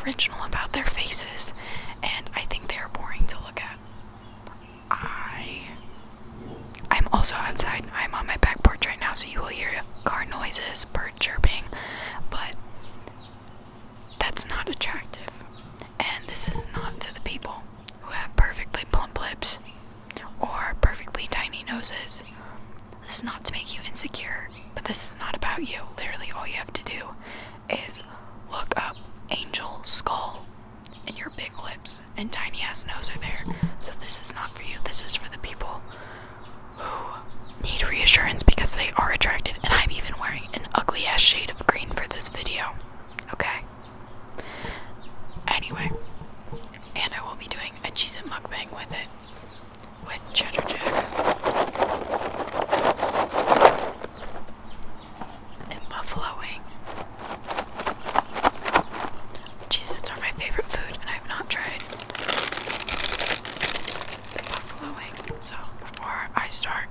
original about their faces, and I think they are boring to look at. I'm also outside. I'm on my back porch right now, so you will hear car noises, bird chirping, but that's not attractive. And this is not to the people who have perfectly plump lips or perfectly tiny noses. This is not to make you insecure, but this is not about you. Literally, all you have to do is look up angel skull, and your big lips and tiny ass nose are there. So this is not for you. This is for the people who need reassurance because they are attractive. And I'm even wearing an ugly ass shade of green for this video. Okay? Anyway, and I will be doing a Cheez-It mukbang with it, with cheddar jack and buffalo wing. Cheez-Its are my favorite food, and I've not tried the buffalo wing. So before I start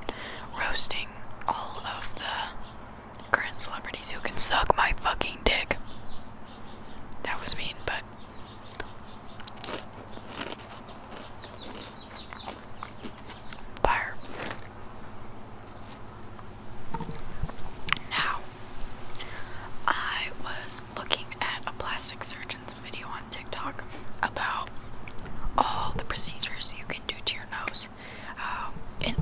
roasting all of the current celebrities who can suck my fucking dick, that was mean, but fire. Now, I was looking at a plastic surgeon's video on TikTok about all the procedures you can do to your nose. And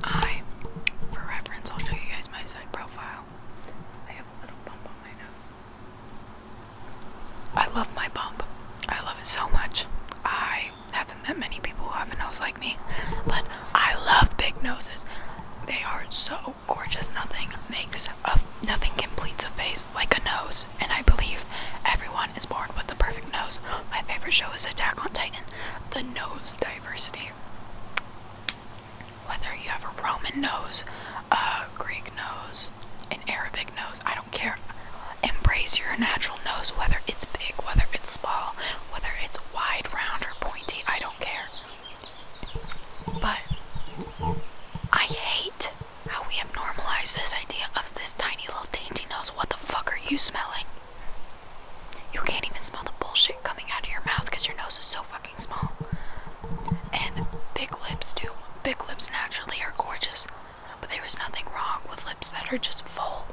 for reference, I'll show you guys my side profile. I have a little bump on my nose. I love my bump. I love it so much. I haven't met many people who have a nose like me, but I love big noses. They are so gorgeous. Nothing completes a face like a nose, and I believe everyone is born with the perfect nose. My favorite show is Attack on Titan. The nose diversity. Whether you have a Roman nose, a Greek nose, an Arabic nose, I don't care. Embrace your natural nose, whether it's big, whether it's small, whether it's wide, round, or pointy, I don't care. But I hate how we have normalized this idea of this tiny little dainty nose. What the fuck are you smelling? You can't even smell the bullshit coming out of your mouth because your nose is so fucking small. And big lips too. Big lips naturally are gorgeous, but there is nothing wrong with lips that are just full,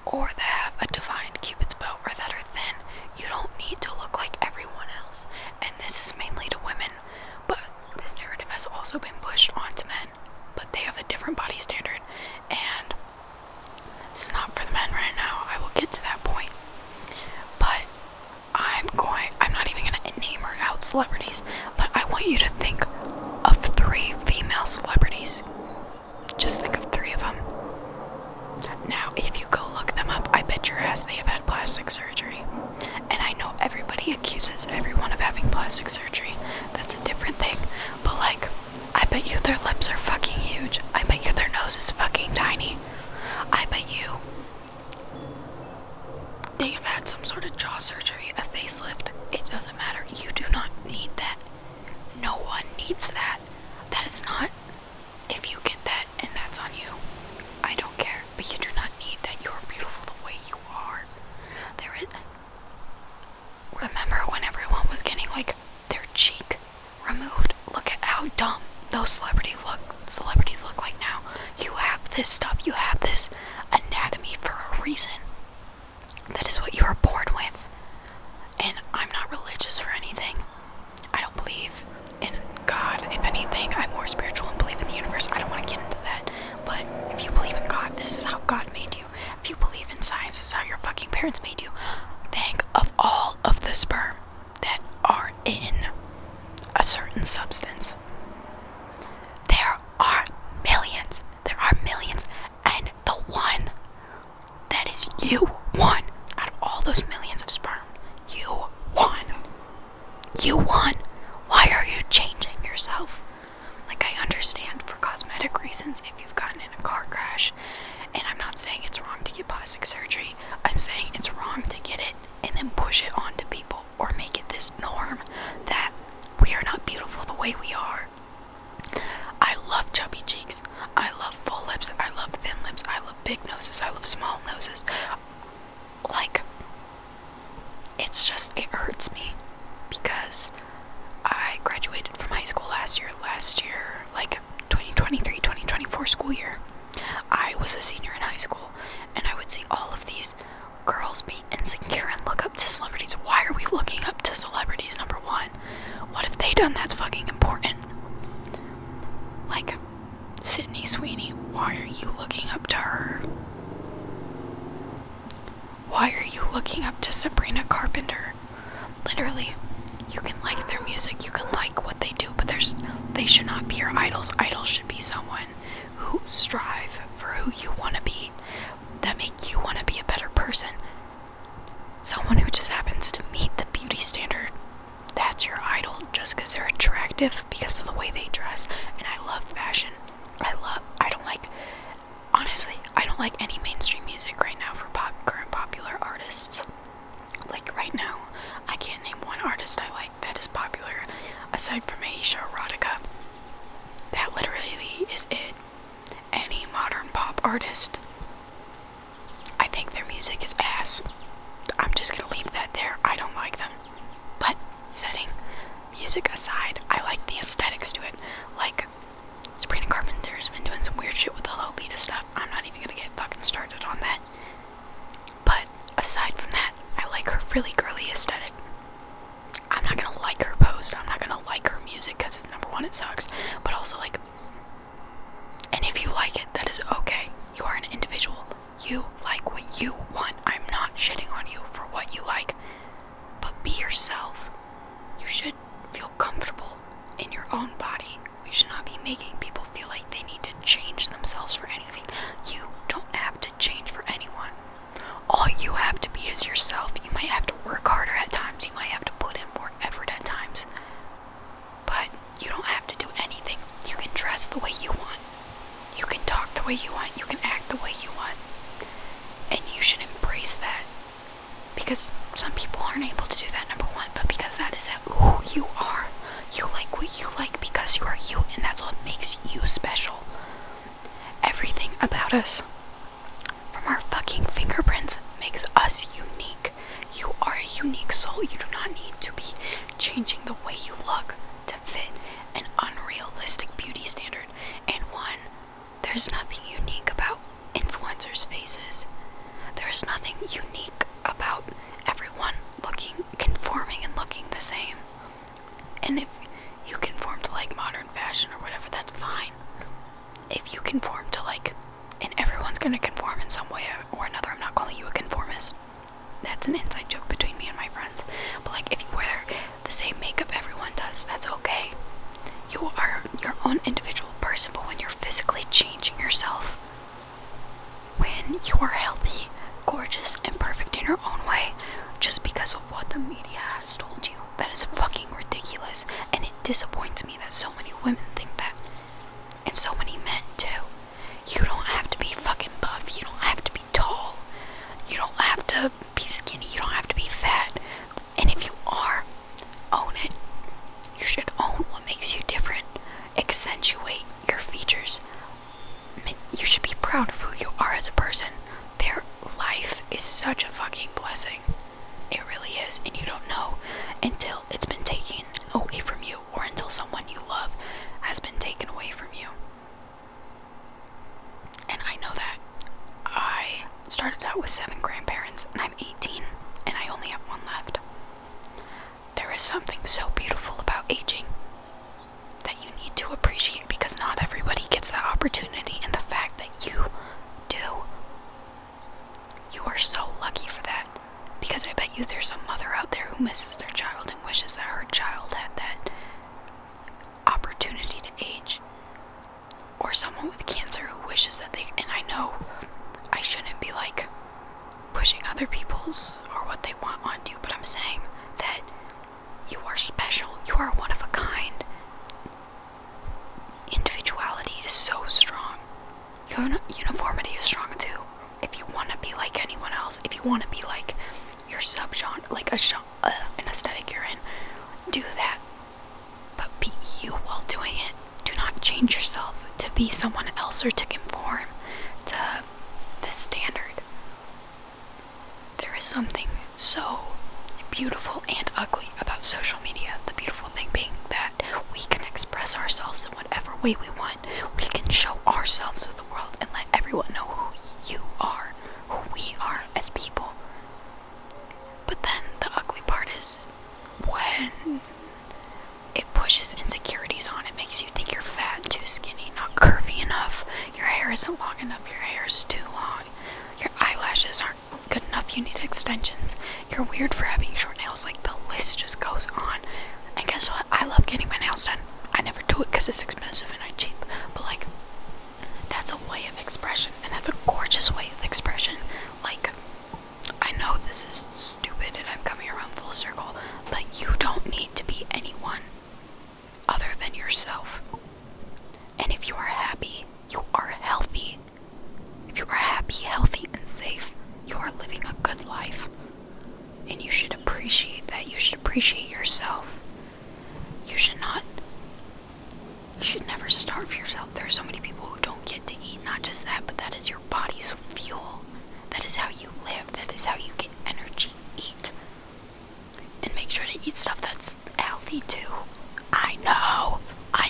or that have a defined cupid's bow, or that are thin. You don't need to look like everyone else. And this is mainly to women, but this narrative has also been pushed onto men, but they have a different body standard, and it's not for the men right now. I will get to that point. But I'm not even going to name or out celebrities, but I want you to think of 3 female celebrities. Just think of 3 of them. Now, if you go look them up, I bet your ass they have had plastic surgery. And I know everybody accuses everyone of having plastic surgery. That's a different thing. But like, I bet you their lips are fucking huge. I bet you their nose is fucking tiny. I bet you they have had some sort of jaw surgery, a facelift. It doesn't matter. You do not need that. No one needs that. That is not, if you get that and that's on you, I don't care. But you do not need that. You are beautiful the way you are. Remember when everyone was getting like their cheek removed? Look at how dumb those celebrities look like now. You have this stuff. You have this anatomy for a reason. That is what you are born with. And I'm not religious or anything. I don't believe in God. If anything, I'm more spiritual and believe in the universe. I don't want to get into that. But if you believe in God, this is how God made you. If you believe in science, this is how your fucking parents made you. Think of all of the sperm that are in a certain substance. There are millions. There are millions. And the one that is you won out of all those millions of sperm. You won. You won. Why are you changing yourself? Like, I understand for cosmetic reasons if you've gotten in a car crash. And I'm not saying it's wrong to get plastic surgery. I'm saying it's wrong to get it and then push it onto people or make it this norm that we are not beautiful the way we are. I love chubby cheeks. I love full lips. I love thin lips. I love big noses. I love small noses. Like, it's just, it hurts me last year, like 2023, 2024 school year, I was a senior in high school, and I would see all of these girls be insecure and look up to celebrities. Why are we looking up to celebrities, number one? What have they done that's fucking important? Like, Sydney Sweeney, why are you looking up to her? Why are you looking up to Sabrina Carpenter? Literally, you can like their music, you can like what they do, but they should not be your idols. Idols should be someone who strive for who you want to be, that make you want to be a better person. Someone who just happens to meet the beauty standard, that's your idol just because they're attractive, because of the way they dress. And I love fashion. I don't like any mainstream music right now for current popular artists. Like right now, I can't name one artist I like that is popular aside from Aisha Erotica. That literally is it. Any modern pop artist, I think their music is ass. I'm just gonna leave that there. I don't like them. But setting music aside, I like the aesthetics to it. Like, Sabrina Carpenter's been doing some weird shit with the Lolita stuff. I'm not even gonna get fucking started on that. But aside from that, I like her really girly aesthetic. I'm not gonna like her post. I'm not gonna like her music because, number one, it sucks. But also, like, and if you like it, that is okay. You are an individual. You like what you want. I'm not shitting on you for what you like. But be yourself. You should feel comfortable in your own body. We should not be making people feel like they need to change themselves for anything. You don't have to change for anyone. All you have to be is yourself. You might have to work harder at times. You might have to put in more effort at times. But you don't have to do anything. You can dress the way you want. You can talk the way you want. You can act the way you want. And you should embrace that. Because some people aren't able to do that, number one. But because that is who you are. You like what you like because you are you. And that's what makes you special. Everything about us, from our fucking fingerprints, makes us unique. You are a unique soul. You do not need to be changing the way you look to fit an unrealistic beauty standard. And one, there's nothing unique about influencers' faces. There's nothing unique about everyone conforming and looking the same. And if you conform to like modern fashion or whatever, that's fine. If you conform to like, and everyone's gonna conform in some way or another, I'm not calling you a conformist. That's an inside joke between me and my friends. But like, if you wear the same makeup everyone does, that's okay. You are your own individual person, but when you're physically changing yourself, when you are healthy, gorgeous, and perfect in your own way, just because of what the media has told you, that is fucking ridiculous. And it disappoints me that so many women think that. And so many men too. You don't have to be fucking buff. You don't have to be tall. You don't have to be skinny. You don't have to be fat. And if you are, own it. You should own what makes you different. Accentuate your features. You should be proud of who you are as a person. Their life is such a fucking blessing. It really is. And you don't know until it's been taken away from you, or until someone you love has been taken away from you. And I know that. I started out with 7 grandparents, and I'm 18, and I only have 1 left. There is something so beautiful about aging that you need to appreciate, because not everybody gets that opportunity, and the fact that you do, you are so lucky for that. Because I bet you there's some mother out there who misses their child and wishes that her child had that opportunity to age. Or someone with cancer who wishes that they, and I know I shouldn't be like pushing other people's or what they want onto you, but I'm saying that you are special. You are one of a kind. Individuality is so strong. Uniformity is strong too. If you want to be like anyone else, if you want to be like your subgenre, like an aesthetic you're in, do that. But be you while doing it. Do not change yourself to be someone else or to conform to the standard. There is something so beautiful and ugly about about social media. The beautiful thing being that we can express ourselves in whatever way we want. We can show ourselves to the world and let everyone know who you are, who we are as people. But then the ugly part is when it pushes insecurities on. It makes you think you're fat, too skinny, not curvy enough. Your hair isn't long enough. Your hair is too long. Your eyelashes aren't good enough. You need extensions. You're weird for having short nails. Like, the list just goes on. And guess what? I love getting my nails done. I never do it because it's expensive and I'm cheap. But, like, that's a way of expression. And that's a gorgeous way of expression. Like, I know this is stupid and I'm coming around full circle, but you don't need to be anyone other than yourself. And if you are happy, you are healthy. If you are happy, healthy, and safe, you are living a good life. And you should appreciate that. You should appreciate yourself. You should never starve yourself. There are so many people who don't get to eat. Not just that, but that is your body's fuel. That is how you live. That is how you get energy. Eat. And make sure to eat stuff that's healthy too. I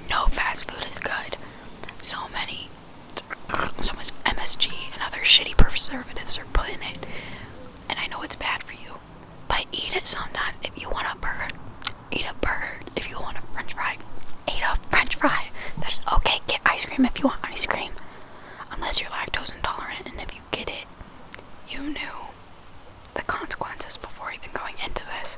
know fast food is good. So much MSG and other shitty preservatives are put in it. And I know it's bad for you. But eat it sometimes. If you want a burger, eat a burger. If you want a french fry, eat a french fry. That's okay. Get ice cream if you want ice cream. Unless you're lactose intolerant, and if you get it, you knew the consequences before even going into this.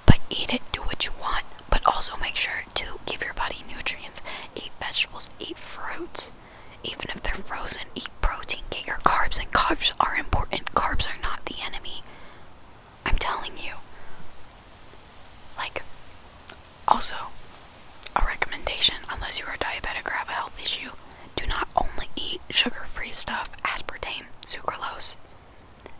But eat it, do what you want, but also make sure to give your body nutrients. Eat vegetables, eat fruits. Even if they're frozen, eat protein, get your carbs, and carbs are important. Carbs are not the enemy. I'm telling you. Like, also, a recommendation, unless you are diabetic or have a health issue, do not only eat sugar-free stuff, aspartame, sucralose.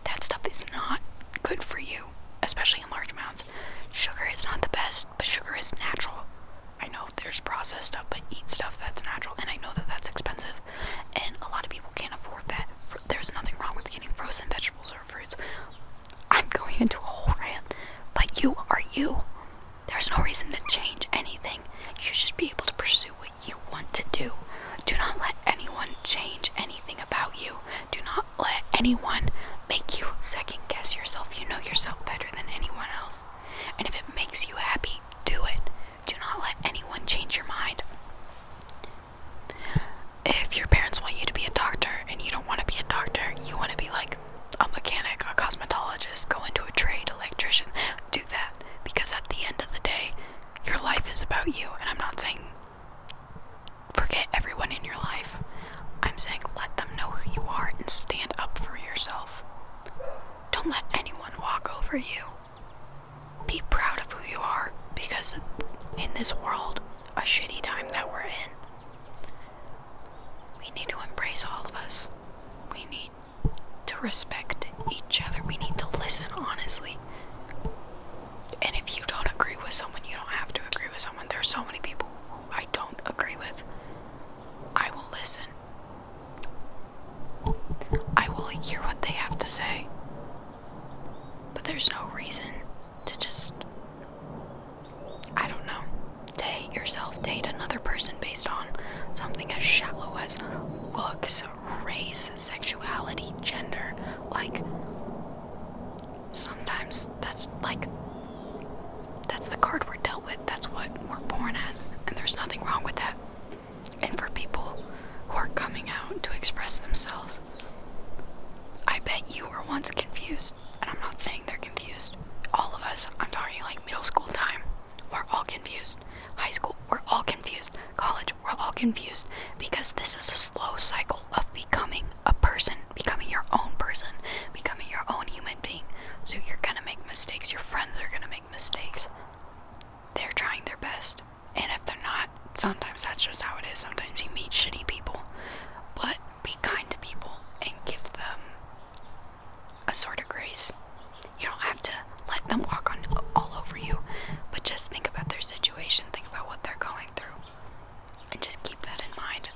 That stuff is not good for you, especially in large amounts. Sugar is not the best, but sugar is natural. I know there's processed stuff, but eat stuff that's natural, and I know that that's expensive, and a lot of people can't afford that. There's nothing wrong with getting frozen vegetables or fruits. I'm going into a whole rant, but you are you. There's no reason to change anything. You should be able to pursue what you want to do. Do not let anyone change anything about you. Do not let anyone make you second guess yourself. You know yourself better than anyone else. And if it makes you happy, do it. Do not let anyone change your mind. If your parents want you to be a doctor and you don't want to be a doctor, you want to be like a mechanic, a cosmetologist, go into a trade, electrician, do that. Because at the end of the day, your life is about you. And I'm not saying forget everyone in your life. I'm saying let them know who you are and stand up for yourself. Don't let anyone walk over you. Be proud of who you are, because in this world, a shitty time that we're in, we need to embrace all of us. We need to respect each other. We need to listen honestly. And if you don't agree with someone, you don't have to agree with someone. There are so many people who I don't agree with. I will listen. I will hear what they have to say. But there's no reason to just, I don't know, to hate yourself, to hate another person based on something as shallow as looks, race, sexuality, gender. Like, sometimes that's the card we're dealt with. That's what we're born as, and there's nothing wrong with that. And for people who are coming out to express themselves, I bet you were once confused, and I'm not saying they're confused. All of us, I'm talking like middle school time, we're all confused. High school, we're all confused. College, we're all confused, because this is a slow cycle of becoming a person, becoming your own person, becoming your own human being. So you're gonna make mistakes, your friends are gonna make mistakes. They're trying their best, and if they're not, sometimes that's just how it is. Sometimes you meet shitty people, but be kind to people and give them a sort of grace. You don't have to let them walk on all over you, but just think about their situation, think about what they're going through, and just keep that in mind.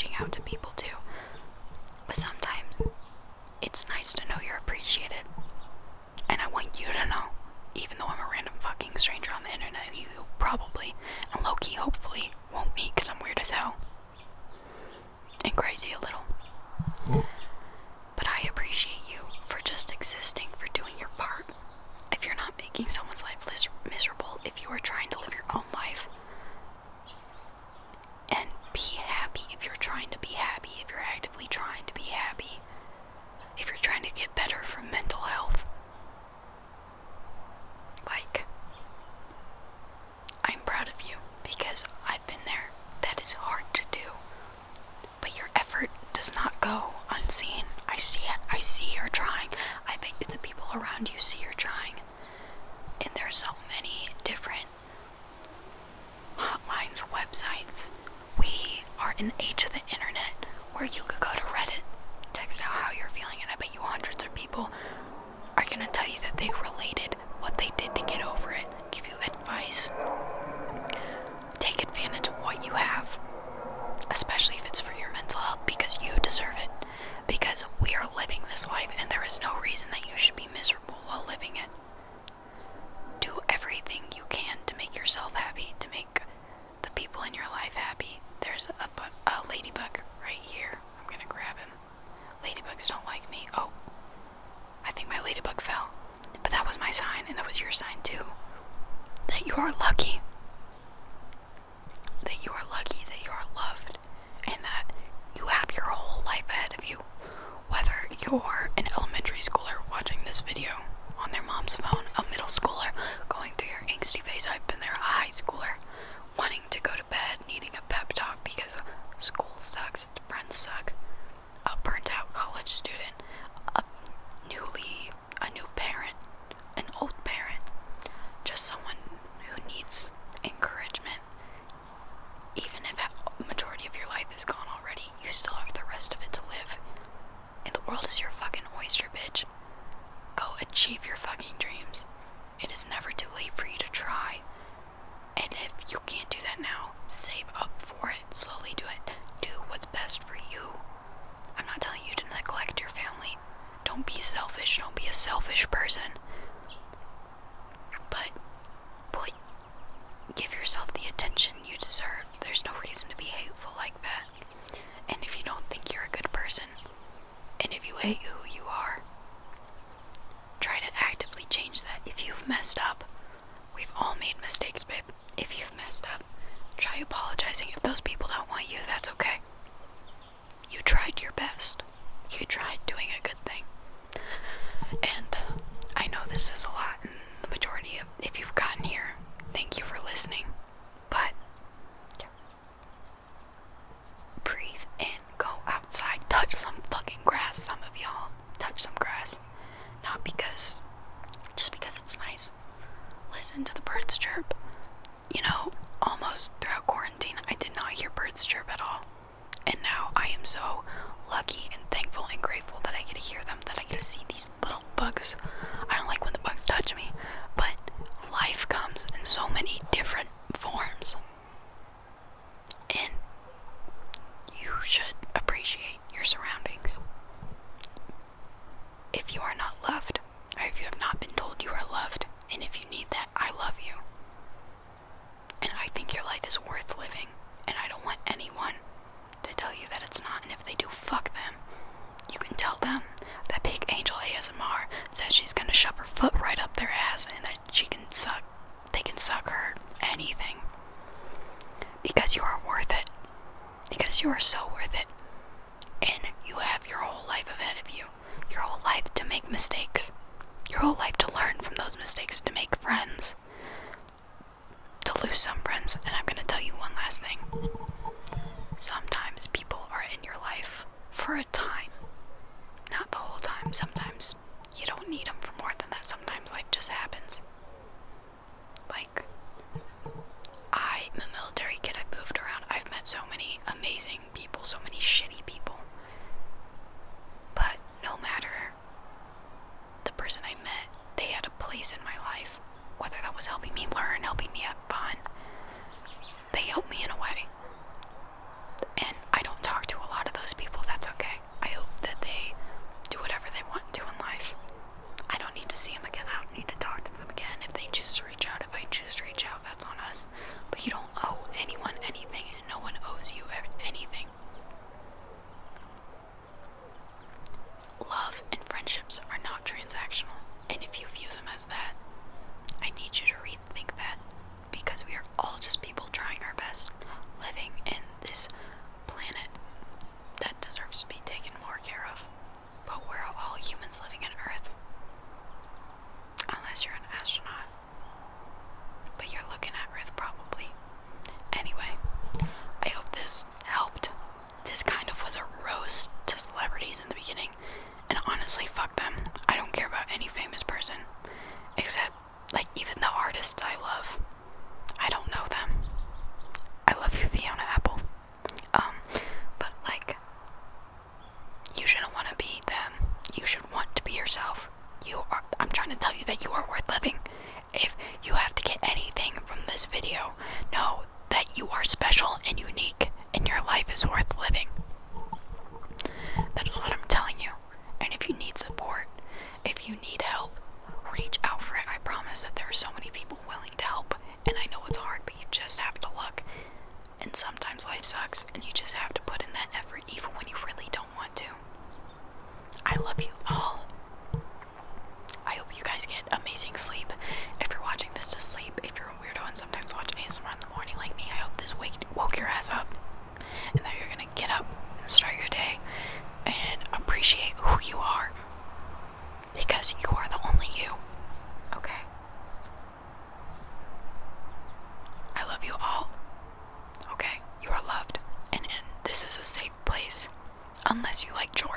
reaching out to people too. But sometimes it's nice to know you're appreciated. And I want you to know, even though I'm a random fucking stranger on the internet who you probably, and low-key hopefully, won't meet because I'm weird as hell. And crazy a little. But I appreciate you for just existing, for doing your part. If you're not making someone's life miserable, if you are trying to live your own life, and be happy if you're trying to be happy, if you're actively trying to be happy, if you're trying to get better from mental health. Like, I'm proud of you because I've been there. That is hard to do. But your effort does not go unseen. I see it. I see you're trying. I bet the people around you see you're trying. And there are so many different hotlines, websites. We are in the age of the internet where you could go to Reddit, text out how you're feeling, and I bet you hundreds of people are gonna tell you that they related what they did to get over it, give you advice. Take advantage of what you have, especially if it's for your mental health, because you deserve it. Because we are living this life, and there is no reason that you should be miserable while living it. Do everything you can to make yourself happy, to make the people in your life happy. There's a ladybug right here. I'm gonna grab him. Ladybugs don't like me. Oh, I think my ladybug fell. But that was my sign, and that was your sign too. That you are lucky. That you are lucky, that you are loved, and that you have your whole life ahead of you. Whether you're an elementary schooler watching this video on their mom's phone, a middle schooler going through your angsty phase, I've been there, a high schooler wanting to go to bed, needing a pep talk because school sucks, friends suck, a burnt out college student, a new parent, an old parent, just someone who needs encouragement. Even if a majority of your life is gone already, you still have the rest of it to live. And the world is your fucking oyster, bitch. Go achieve your fucking dreams. It is never too late for you to try. And if you can't do that now, save up for it. Slowly do it. Do what's best for you. I'm not telling you to neglect your family. Don't be selfish. Don't be a selfish person. But give yourself the attention you deserve. There's no reason to be hateful like that. And if you don't think you're a good person, and if you hate who you are, try to actively change that. If you've messed up, we've all made mistakes, babe. If you've messed up, try apologizing. If those people don't want you, that's okay. You tried your best. You tried doing a good thing. And I know this is a lot, and the majority of, if you've gotten here, thank you for listening. But breathe in, go outside, touch some fucking grass. Some of y'all touch some grass. Not because, just because it's nice. Listen to the birds chirp. You know, almost throughout quarantine, I did not hear birds chirp at all. And now I am so lucky and thankful and grateful that I get to hear them, that I get to see these little bugs. I don't like when the bugs touch me, but life comes in so many different forms. And you should appreciate your surroundings. If you are not loved, or if you have not been told you are loved, and if you need that, I love you. And I think your life is worth living, and I don't want anyone to tell you that it's not, and if they do, fuck them. You can tell them that Big Angel ASMR says she's gonna shove her foot right up their ass and that they can suck her anything. Because you are worth it. Because you are so worth it. And you have your whole life ahead of you. Your whole life to make mistakes. Your whole life to learn from those mistakes, to make friends. To lose some friends. And I'm gonna tell you one last thing. Sometimes people are in your life for a time. Not the whole time. Sometimes you don't need them for more than that. Sometimes life just happens. Like, I'm a military kid. I've moved around. I've met so many amazing people, so many shitty people. But no matter the person I met, they had a place in my life. Whether that was helping me learn, helping me have fun, they helped me in a way. And I don't talk to any famous person. Except, like, even the artists I love. I don't know them. I love you, Fiona Apple. But, like, you shouldn't want to be them. You should want to be yourself. I'm trying to tell you that you are worth living. If you have to get anything from this video, know that you are special and unique, and your life is worth living. That is what I'm telling you. And if you need support, if you need help, reach out for it. I promise that there are so many people willing to help, and I know it's hard, but you just have to look. And sometimes life sucks, and you just have to put in that effort even when you really don't want to. I love you all. I hope you guys get amazing sleep. If you're watching this to sleep, if you're a weirdo and sometimes watch ASMR in the morning like me, I hope this woke your ass up, and that you're gonna get up and start your day and appreciate who you are, because you are the only you. Okay? I love you all. Okay? You are loved, and this is a safe place, unless you like George.